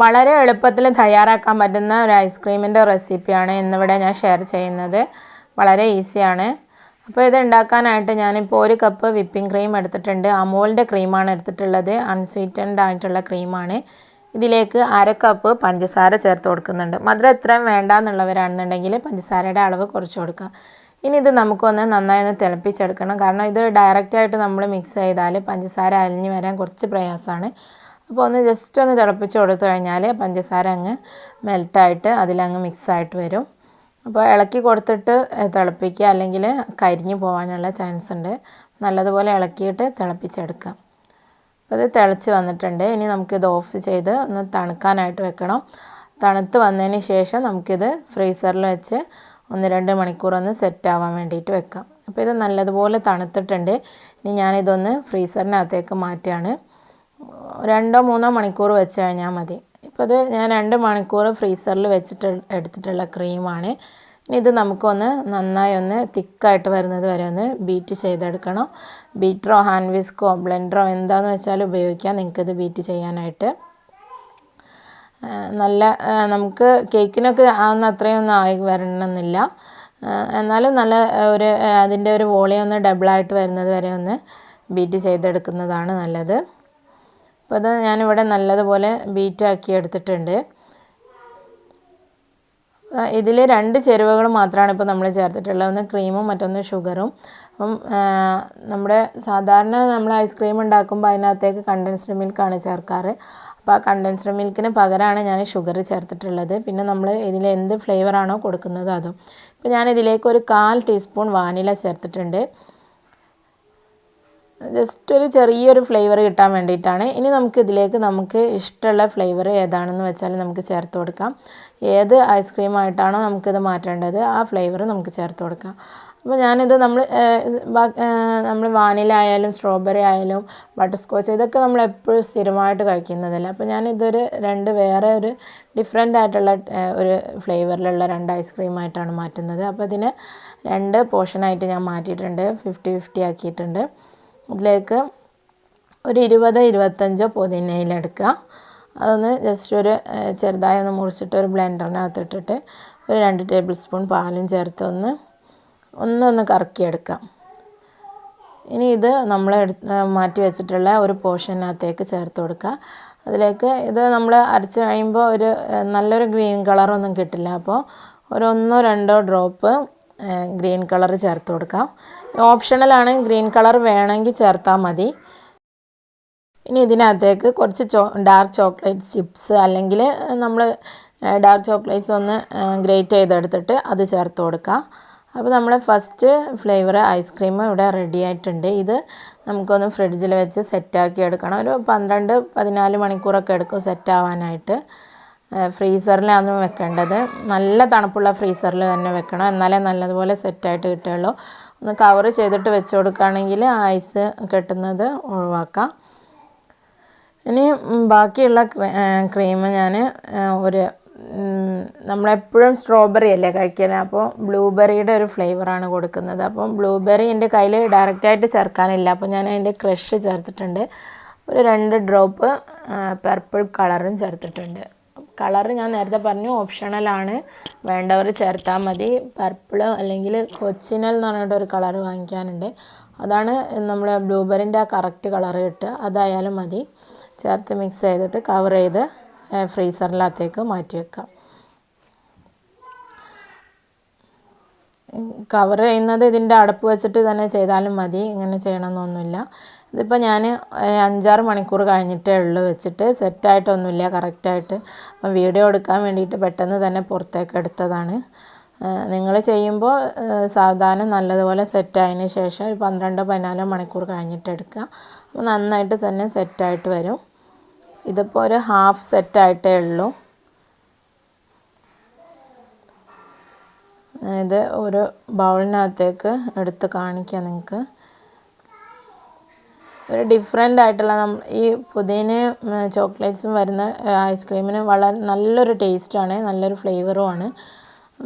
വളരെ എളുപ്പത്തിൽ തയ്യാറാക്കാൻ പറ്റുന്ന ഒരു ഐസ്ക്രീമിൻ്റെ റെസിപ്പിയാണ് ഇന്നിവിടെ ഞാൻ ഷെയർ ചെയ്യുന്നത്. വളരെ ഈസിയാണ്. അപ്പോൾ ഇത് ഉണ്ടാക്കാനായിട്ട് ഞാനിപ്പോൾ 1 കപ്പ് വിപ്പിംഗ് ക്രീം എടുത്തിട്ടുണ്ട്. അമൂലിൻ്റെ ക്രീമാണ് എടുത്തിട്ടുള്ളത്. അൺസ്വീറ്റൻഡ് ആയിട്ടുള്ള ക്രീമാണ്. ഇതിലേക്ക് 1/2 കപ്പ് പഞ്ചസാര ചേർത്ത് കൊടുക്കുന്നുണ്ട്. മധുരം എത്രയും വേണ്ടാന്നുള്ളവരാണെന്നുണ്ടെങ്കിൽ പഞ്ചസാരയുടെ അളവ് കുറച്ച് കൊടുക്കുക. ഇനി ഇത് നമുക്കൊന്ന് നന്നായി ഒന്ന് തിളപ്പിച്ചെടുക്കണം. കാരണം ഇത് ഡയറക്റ്റായിട്ട് നമ്മൾ മിക്സ് ചെയ്താൽ പഞ്ചസാര അലിഞ്ഞ് വരാൻ കുറച്ച് പ്രയാസമാണ്. അപ്പോൾ ഒന്ന് ജസ്റ്റ് ഒന്ന് തിളപ്പിച്ച് കൊടുത്തു കഴിഞ്ഞാൽ പഞ്ചസാര അങ്ങ് മെൽട്ടായിട്ട് അതിലങ്ങ് മിക്സായിട്ട് വരും. അപ്പോൾ ഇളക്കി കൊടുത്തിട്ട് തിളപ്പിക്കുക, അല്ലെങ്കിൽ കരിഞ്ഞു പോകാനുള്ള ചാൻസ് ഉണ്ട്. നല്ലതുപോലെ ഇളക്കിയിട്ട് തിളപ്പിച്ചെടുക്കാം. അപ്പോൾ ഇത് തിളച്ച് വന്നിട്ടുണ്ട്. ഇനി നമുക്കിത് ഓഫ് ചെയ്ത് ഒന്ന് തണുക്കാനായിട്ട് വെക്കണം. തണുത്ത് വന്നതിന് ശേഷം നമുക്കിത് ഫ്രീസറിൽ വെച്ച് 1-2 മണിക്കൂർ ഒന്ന് സെറ്റ് ആവാൻ വേണ്ടിയിട്ട് വെക്കാം. അപ്പോൾ ഇത് നല്ലതുപോലെ തണുത്തിട്ടുണ്ട്. ഇനി ഞാനിതൊന്ന് ഫ്രീസറിനകത്തേക്ക് മാറ്റുകയാണ്. 2-3 മണിക്കൂർ വെച്ച് കഴിഞ്ഞാൽ മതി. ഇപ്പോൾ ഇത് ഞാൻ 2 മണിക്കൂർ ഫ്രീസറിൽ വെച്ചിട്ട് എടുത്തിട്ടുള്ള ക്രീമാണ്. ഇനി ഇത് നമുക്കൊന്ന് നന്നായി ഒന്ന് തിക്കായിട്ട് വരുന്നത് വരെ ഒന്ന് ബീറ്റ് ചെയ്തെടുക്കണം. ബീറ്ററോ ഹാൻഡ് വിസ്കോ ബ്ലെൻഡറോ എന്താണെന്ന് വെച്ചാൽ ഉപയോഗിക്കാം നിങ്ങൾക്കിത് ബീറ്റ് ചെയ്യാനായിട്ട്. നല്ല നമുക്ക് കേക്കിനൊക്കെ ആവുന്ന അത്രയൊന്നും ആയി വരണമെന്നില്ല. എന്നാലും നല്ല ഒരു അതിൻ്റെ ഒരു വോളിയം ഒന്ന് ഡബിളായിട്ട് വരുന്നത് വരെ ഒന്ന് ബീറ്റ് ചെയ്തെടുക്കുന്നതാണ് നല്ലത്. അപ്പോൾ അത് ഞാനിവിടെ നല്ലതുപോലെ ബീറ്റാക്കി എടുത്തിട്ടുണ്ട്. ഇതിൽ 2 ചേരുവകൾ മാത്രമാണ് ഇപ്പോൾ നമ്മൾ ചേർത്തിട്ടുള്ളത്. ഒന്ന് ക്രീമും മറ്റൊന്ന് ഷുഗറും. അപ്പം നമ്മുടെ സാധാരണ നമ്മൾ ഐസ്ക്രീം ഉണ്ടാക്കുമ്പോൾ അതിനകത്തേക്ക് കണ്ടൻസ്ഡ് മിൽക്കാണ് ചേർക്കാറ്. അപ്പോൾ ആ കണ്ടൻസ്ഡ് മിൽക്കിന് പകരമാണ് ഞാൻ ഷുഗർ ചേർത്തിട്ടുള്ളത്. പിന്നെ നമ്മൾ ഇതിൽ എന്ത് ഫ്ലേവറാണോ കൊടുക്കുന്നത് അതും. ഇപ്പോൾ ഞാനിതിലേക്ക് ഒരു 1/4 ടീസ്പൂൺ വാനില ചേർത്തിട്ടുണ്ട്. ജസ്റ്റ് ഒരു ചെറിയൊരു ഫ്ലേവർ കിട്ടാൻ വേണ്ടിയിട്ടാണ്. ഇനി നമുക്ക് ഇഷ്ടമുള്ള ഫ്ലേവർ ഏതാണെന്ന് വെച്ചാൽ നമുക്ക് ചേർത്ത് കൊടുക്കാം. ഏത് ഐസ്ക്രീമായിട്ടാണോ നമുക്കിത് മാറ്റേണ്ടത് ആ ഫ്ലേവർ നമുക്ക് ചേർത്ത് കൊടുക്കാം. അപ്പോൾ ഞാനിത് നമ്മൾ വാനില ആയാലും സ്ട്രോബെറി ആയാലും ബട്ടർ സ്കോച്ച് ഇതൊക്കെ നമ്മൾ എപ്പോഴും സ്ഥിരമായിട്ട് കഴിക്കുന്നതല്ല. അപ്പോൾ ഞാനിതൊരു 2 വേറെ ഒരു ഡിഫറെൻ്റ് ആയിട്ടുള്ള ഒരു ഫ്ലേവറിലുള്ള 2 ഐസ്ക്രീമായിട്ടാണ് മാറ്റുന്നത്. അപ്പോൾ ഇതിനെ 2 പോർഷനായിട്ട് ഞാൻ മാറ്റിയിട്ടുണ്ട്. 50-50 ആക്കിയിട്ടുണ്ട്. ഇതിലേക്ക് ഒരു 20-25 പുതിനയില എടുക്കുക. അതൊന്ന് ജസ്റ്റ് ഒരു ചെറുതായി ഒന്ന് മുറിച്ചിട്ട് ഒരു ബ്ലെൻഡറിനകത്ത് ഇട്ടിട്ട് ഒരു 2 ടേബിൾ സ്പൂൺ പാലും ചേർത്ത് ഒന്ന് കറക്കിയെടുക്കാം. ഇനി ഇത് നമ്മൾ മാറ്റി വെച്ചിട്ടുള്ള ഒരു പോർഷനകത്തേക്ക് ചേർത്ത് കൊടുക്കുക. അതിലേക്ക് ഇത് നമ്മൾ അരച്ച് കഴിയുമ്പോൾ ഒരു നല്ലൊരു ഗ്രീൻ കളറൊന്നും കിട്ടില്ല. അപ്പോൾ ഒരു 1-2 ഡ്രോപ്പ് ഗ്രീൻ കളർ ചേർത്ത് കൊടുക്കാം. ഓപ്ഷണലാണ്, ഗ്രീൻ കളർ വേണമെങ്കിൽ ചേർത്താൽ മതി. ഇനി ഇതിനകത്തേക്ക് കുറച്ച് ഡാർക്ക് ചോക്ലേറ്റ് ചിപ്സ് അല്ലെങ്കിൽ നമ്മൾ ഡാർക്ക് ചോക്ലേറ്റ്സ് ഒന്ന് ഗ്രേറ്റ് ചെയ്തെടുത്തിട്ട് അത് ചേർത്ത് കൊടുക്കാം. അപ്പോൾ നമ്മുടെ ഫസ്റ്റ് ഫ്ലേവർ ഐസ്ക്രീം ഇവിടെ റെഡി ആയിട്ടുണ്ട്. ഇത് നമുക്കൊന്ന് ഫ്രിഡ്ജിൽ വെച്ച് സെറ്റാക്കി എടുക്കണം. ഒരു 12-14 മണിക്കൂറൊക്കെ എടുക്കും സെറ്റ് ആവാനായിട്ട്. ഫ്രീസറിലാണ് വെക്കേണ്ടത്. നല്ല തണുപ്പുള്ള ഫ്രീസറിൽ തന്നെ വെക്കണം, എന്നാലേ നല്ലതുപോലെ സെറ്റായിട്ട് കിട്ടുകയുള്ളൂ. ഒന്ന് കവർ ചെയ്തിട്ട് വെച്ച് കൊടുക്കുകയാണെങ്കിൽ ഐസ് കെട്ടുന്നത് ഒഴിവാക്കാം. ഇനി ബാക്കിയുള്ള ക്രീം ഞാൻ നമ്മളെപ്പോഴും സ്ട്രോബെറി അല്ലേ കഴിക്കുന്നത്, അപ്പോൾ ബ്ലൂബെറിയുടെ ഒരു ഫ്ലേവറാണ് കൊടുക്കുന്നത്. അപ്പം ബ്ലൂബെറി എൻ്റെ കയ്യിൽ ഡയറക്റ്റായിട്ട് ചേർക്കാനില്ല, അപ്പോൾ ഞാൻ അതിൻ്റെ ക്രഷ് ചേർത്തിട്ടുണ്ട്. ഒരു 2 ഡ്രോപ്പ് പർപ്പിൾ കളറും ചേർത്തിട്ടുണ്ട്. കളർ ഞാൻ നേരത്തെ പറഞ്ഞു ഓപ്ഷണലാണ്, വേണ്ടവർ ചേർത്താൽ മതി. പർപ്പിൾ അല്ലെങ്കിൽ കൊച്ചിനൽ എന്ന് പറഞ്ഞിട്ടൊരു കളർ വാങ്ങിക്കാനുണ്ട്, അതാണ് നമ്മൾ ബ്ലൂബെറിൻ്റെ ആ കറക്റ്റ് കളർ കിട്ടുക. അതായാലും മതി. ചേർത്ത് മിക്സ് ചെയ്തിട്ട് കവർ ചെയ്ത് ഫ്രീസറിനകത്തേക്ക് മാറ്റി വെക്കാം. കവർ ചെയ്യുന്നത് ഇതിൻ്റെ അടപ്പ് വെച്ചിട്ട് തന്നെ ചെയ്താലും മതി, ഇങ്ങനെ ചെയ്യണമെന്നൊന്നുമില്ല. ഇതിപ്പോൾ ഞാൻ 5-6 മണിക്കൂർ കഴിഞ്ഞിട്ടേ ഉള്ളൂ വെച്ചിട്ട്, സെറ്റായിട്ടൊന്നുമില്ല കറക്റ്റായിട്ട്. അപ്പം വീഡിയോ എടുക്കാൻ വേണ്ടിയിട്ട് പെട്ടെന്ന് തന്നെ പുറത്തേക്ക് എടുത്തതാണ്. നിങ്ങൾ ചെയ്യുമ്പോൾ സാവധാനം നല്ലതുപോലെ സെറ്റായതിന് ശേഷം ഒരു 12-14 മണിക്കൂർ കഴിഞ്ഞിട്ട് എടുക്കുക. അപ്പോൾ നന്നായിട്ട് തന്നെ സെറ്റായിട്ട് വരും. ഇതിപ്പോൾ ഒരു ഹാഫ് സെറ്റായിട്ടേ ഉള്ളൂ. ഇത് ഒരു ബൗളിനകത്തേക്ക് എടുത്ത് കാണിക്കാം നിങ്ങൾക്ക്. ഒരു ഡിഫറെൻ്റ് ആയിട്ടുള്ള ഈ പുതിനയും ചോക്ലേറ്റ്സും വരുന്ന ഐസ്ക്രീമിന് വളരെ നല്ലൊരു ടേസ്റ്റാണ്, നല്ലൊരു ഫ്ലേവറുമാണ്.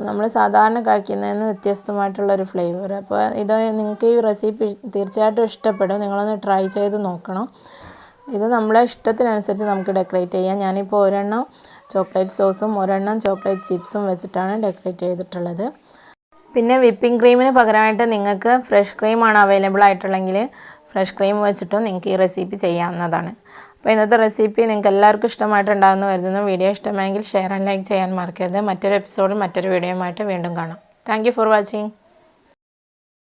നമ്മൾ സാധാരണ കഴിക്കുന്നതിന് വ്യത്യസ്തമായിട്ടുള്ളൊരു ഫ്ലേവർ. അപ്പോൾ ഇത് നിങ്ങൾക്ക് ഈ റെസിപ്പി തീർച്ചയായിട്ടും ഇഷ്ടപ്പെടും. നിങ്ങളൊന്ന് ട്രൈ ചെയ്ത് നോക്കണം. ഇത് നമ്മളെ ഇഷ്ടത്തിനനുസരിച്ച് നമുക്ക് ഡെക്കറേറ്റ് ചെയ്യാം. ഞാനിപ്പോൾ ഒരെണ്ണം ചോക്ലേറ്റ് സോസും ഒരെണ്ണം ചോക്ലേറ്റ് ചിപ്സും വെച്ചിട്ടാണ് ഡെക്കറേറ്റ് ചെയ്തിട്ടുള്ളത്. പിന്നെ വിപ്പിംഗ് ക്രീമിന് പകരമായിട്ട് നിങ്ങൾക്ക് ഫ്രഷ് ക്രീമാണ് അവൈലബിൾ ആയിട്ടുള്ളെങ്കിൽ ഫ്രഷ് ക്രീം വെച്ചിട്ടും നിങ്ങൾക്ക് ഈ റെസിപ്പി ചെയ്യാവുന്നതാണ്. അപ്പോൾ ഇന്നത്തെ റെസിപ്പി നിങ്ങൾക്ക് എല്ലാവർക്കും ഇഷ്ടമായിട്ടുണ്ടാകുമെന്ന് കരുതുന്നു. വീഡിയോ ഇഷ്ടമായെങ്കിൽ ഷെയർ ആൻഡ് ലൈക്ക് ചെയ്യാൻ മറക്കരുത്. മറ്റൊരു എപ്പിസോഡിൽ മറ്റൊരു വീഡിയോയുമായിട്ട് വീണ്ടും കാണാം. Thank you for watching.